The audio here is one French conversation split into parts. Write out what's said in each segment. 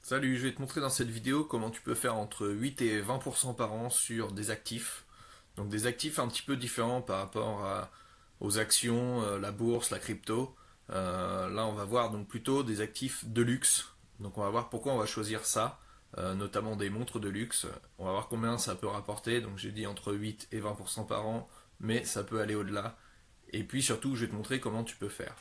Salut, je vais te montrer dans cette vidéo comment tu peux faire entre 8 et 20% par an sur des actifs. Donc des actifs un petit peu différents par rapport aux actions, la bourse, la crypto. Là, on va voir donc plutôt des actifs de luxe. Donc on va voir pourquoi on va choisir ça, notamment des montres de luxe. On va voir combien ça peut rapporter. Donc j'ai dit entre 8 et 20% par an, mais ça peut aller au-delà. Et puis surtout, je vais te montrer comment tu peux faire.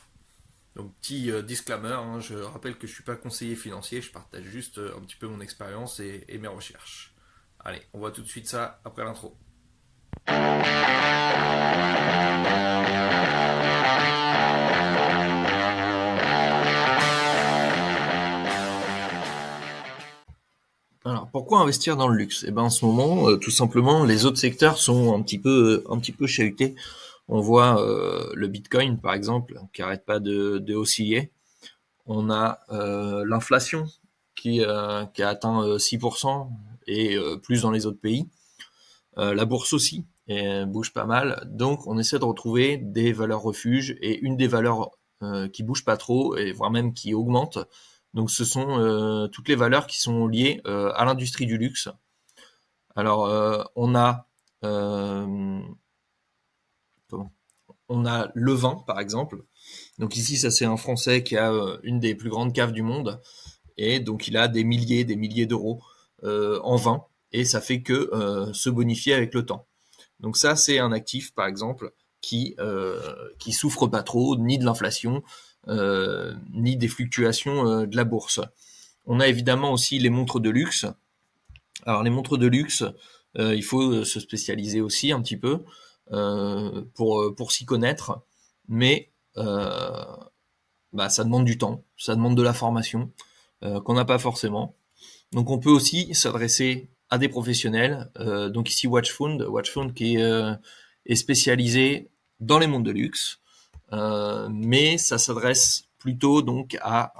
Donc petit disclaimer, hein, je rappelle que je ne suis pas conseiller financier, je partage juste un petit peu mon expérience et mes recherches. Allez, on voit tout de suite ça après l'intro. Alors pourquoi investir dans le luxe? Eh ben en ce moment, tout simplement, les autres secteurs sont un petit peu chahutés. On voit le Bitcoin par exemple qui arrête pas de osciller. On a l'inflation qui a atteint 6% et plus dans les autres pays. La bourse aussi bouge pas mal. Donc on essaie de retrouver des valeurs refuges et une des valeurs qui bouge pas trop et voire même qui augmente. Donc ce sont toutes les valeurs qui sont liées à l'industrie du luxe. Alors on a comment on a le vin par exemple. Donc ici ça c'est un Français qui a une des plus grandes caves du monde et donc il a des milliers d'euros en vin et ça fait que se bonifier avec le temps. Donc ça, c'est un actif, par exemple, qui souffre pas trop ni de l'inflation, ni des fluctuations de la bourse. On a évidemment aussi les montres de luxe. Alors les montres de luxe, il faut se spécialiser aussi un petit peu pour s'y connaître, mais bah, ça demande du temps, ça demande de la formation qu'on n'a pas forcément. Donc on peut aussi s'adresser à des professionnels. Donc ici Watchfund est spécialisé dans les montres de luxe, mais ça s'adresse plutôt donc à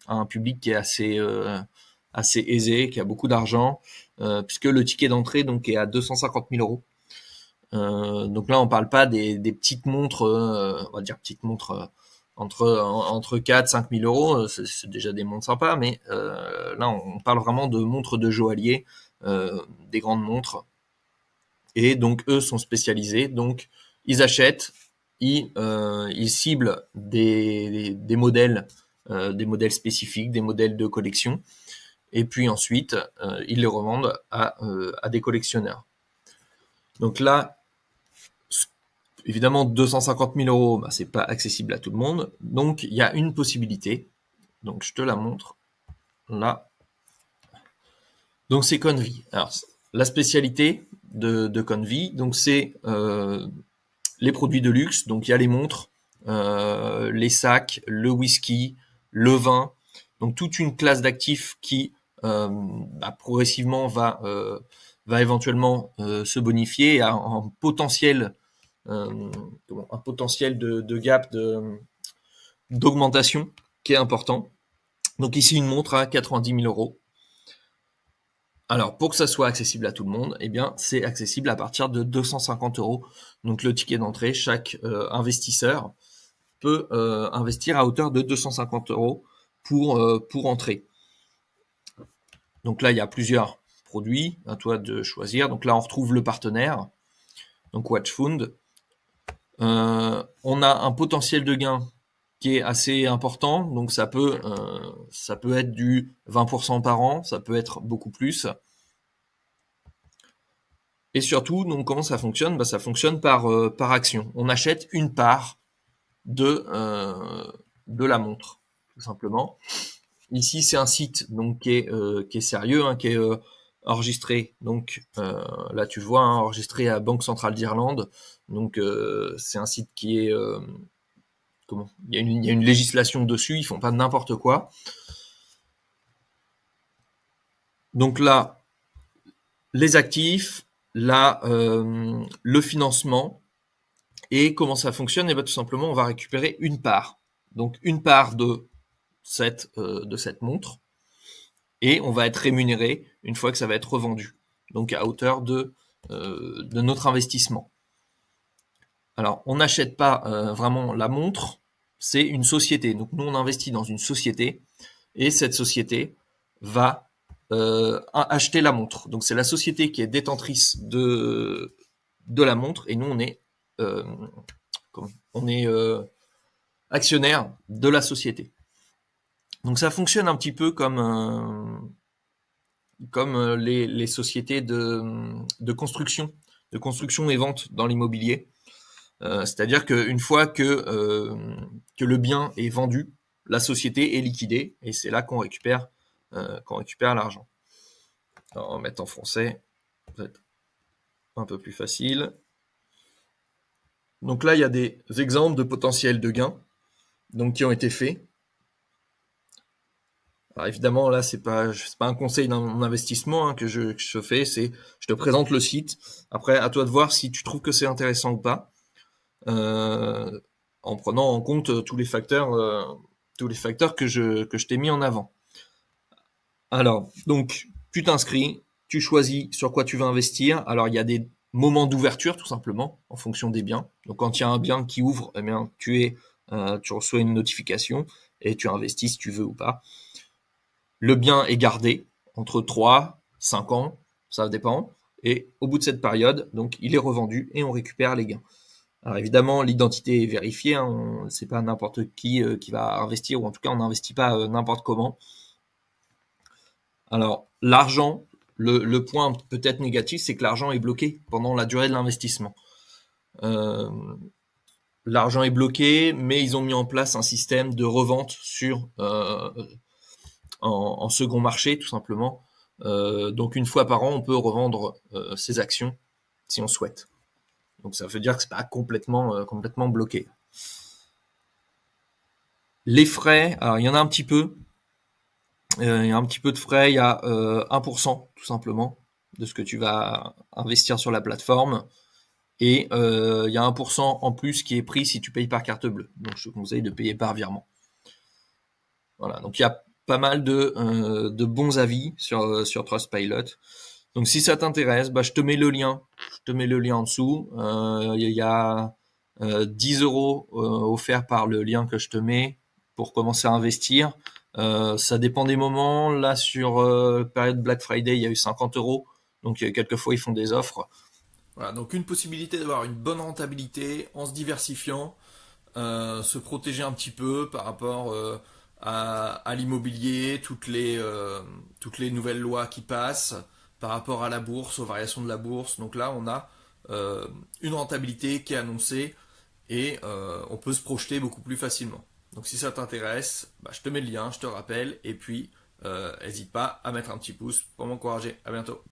un public qui est assez aisé, qui a beaucoup d'argent, puisque le ticket d'entrée donc est à 250 000 euros. Donc là, on parle pas des petites montres, on va dire petites montres entre 4 5 000 euros, c'est déjà des montres sympas, mais là, on parle vraiment de montres de joaillier, des grandes montres. Et donc, eux sont spécialisés, donc ils achètent, ils ciblent des modèles spécifiques, des modèles de collection, et puis ensuite, ils les revendent à des collectionneurs. Donc là, évidemment, 250 000 euros, bah, c'est pas accessible à tout le monde. Donc, il y a une possibilité. Donc, je te la montre là. Donc, c'est Convi. Alors, la spécialité de Convi, donc c'est les produits de luxe. Donc, il y a les montres, les sacs, le whisky, le vin. Donc, toute une classe d'actifs qui bah, progressivement va éventuellement se bonifier, a un potentiel euh, un potentiel de gap d'augmentation qui est important. Donc ici une montre à 90 000 euros. Alors pour que ça soit accessible à tout le monde, eh bien c'est accessible à partir de 250 euros. Donc le ticket d'entrée, chaque investisseur peut investir à hauteur de 250 euros pour entrer. Donc là il y a plusieurs produits, à toi de choisir. Donc là on retrouve le partenaire, donc Watchfund. On a un potentiel de gain qui est assez important, donc ça peut être du 20% par an, ça peut être beaucoup plus. Et surtout, donc comment ça fonctionne? Bah, ça fonctionne par action. On achète une part de la montre, tout simplement. Ici, c'est un site donc qui est sérieux, hein, qui est enregistré. Donc là, tu vois, hein, enregistré à Banque Centrale d'Irlande. Donc c'est un site qui est comment il y a une législation dessus, ils font pas n'importe quoi. Donc là, les actifs, là, le financement, et comment ça fonctionne? Et bien tout simplement, on va récupérer une part. Donc une part de cette montre, et on va être rémunéré une fois que ça va être revendu. Donc à hauteur de notre investissement. Alors, on n'achète pas vraiment la montre, c'est une société. Donc nous, on investit dans une société, et cette société va acheter la montre. Donc c'est la société qui est détentrice de la montre et nous on est actionnaire de la société. Donc ça fonctionne un petit peu comme les sociétés de construction et vente dans l'immobilier. C'est-à-dire qu'une fois que le bien est vendu, la société est liquidée et c'est là qu'on récupère l'argent. Alors, on va mettre en français, ça va être un peu plus facile. Donc là, il y a des exemples de potentiels de gains donc, qui ont été faits. Alors évidemment, là, c'est pas un conseil d'investissement que je fais, c'est je te présente le site. Après, à toi de voir si tu trouves que c'est intéressant ou pas, en prenant en compte tous les facteurs que je t'ai mis en avant. Alors, donc, tu t'inscris, tu choisis sur quoi tu veux investir. Alors, il y a des moments d'ouverture, tout simplement, en fonction des biens. Donc, quand il y a un bien qui ouvre, eh bien, tu reçois une notification et tu investis si tu veux ou pas. Le bien est gardé entre 3, 5 ans, ça dépend. Et au bout de cette période, donc, il est revendu et on récupère les gains. Alors évidemment, l'identité est vérifiée, hein, c'est pas n'importe qui va investir, ou en tout cas, on n'investit pas n'importe comment. Alors, l'argent, le point peut-être négatif, c'est que l'argent est bloqué pendant la durée de l'investissement. L'argent est bloqué, mais ils ont mis en place un système de revente en second marché, tout simplement. Donc, une fois par an, on peut revendre ses actions si on souhaite. Donc, ça veut dire que c'est pas complètement bloqué. Les frais, alors il y en a un petit peu. Il y a un petit peu de frais, il y a 1% tout simplement de ce que tu vas investir sur la plateforme. Et il y a 1% en plus qui est pris si tu payes par carte bleue. Donc je te conseille de payer par virement. Voilà, donc il y a pas mal de bons avis sur Trustpilot. Donc si ça t'intéresse, je te mets le lien. Je te mets le lien en dessous. Il y a 10 € offerts par le lien que je te mets pour commencer à investir. Ça dépend des moments. Là, sur période Black Friday, il y a eu 50 €. Donc, quelquefois, ils font des offres. Voilà, donc une possibilité d'avoir une bonne rentabilité en se diversifiant, se protéger un petit peu par rapport à l'immobilier, toutes les nouvelles lois qui passent, par rapport à la bourse, aux variations de la bourse. Donc là, on a une rentabilité qui est annoncée et on peut se projeter beaucoup plus facilement. Donc si ça t'intéresse, je te mets le lien, je te rappelle, et puis n'hésite pas à mettre un petit pouce pour m'encourager. À bientôt.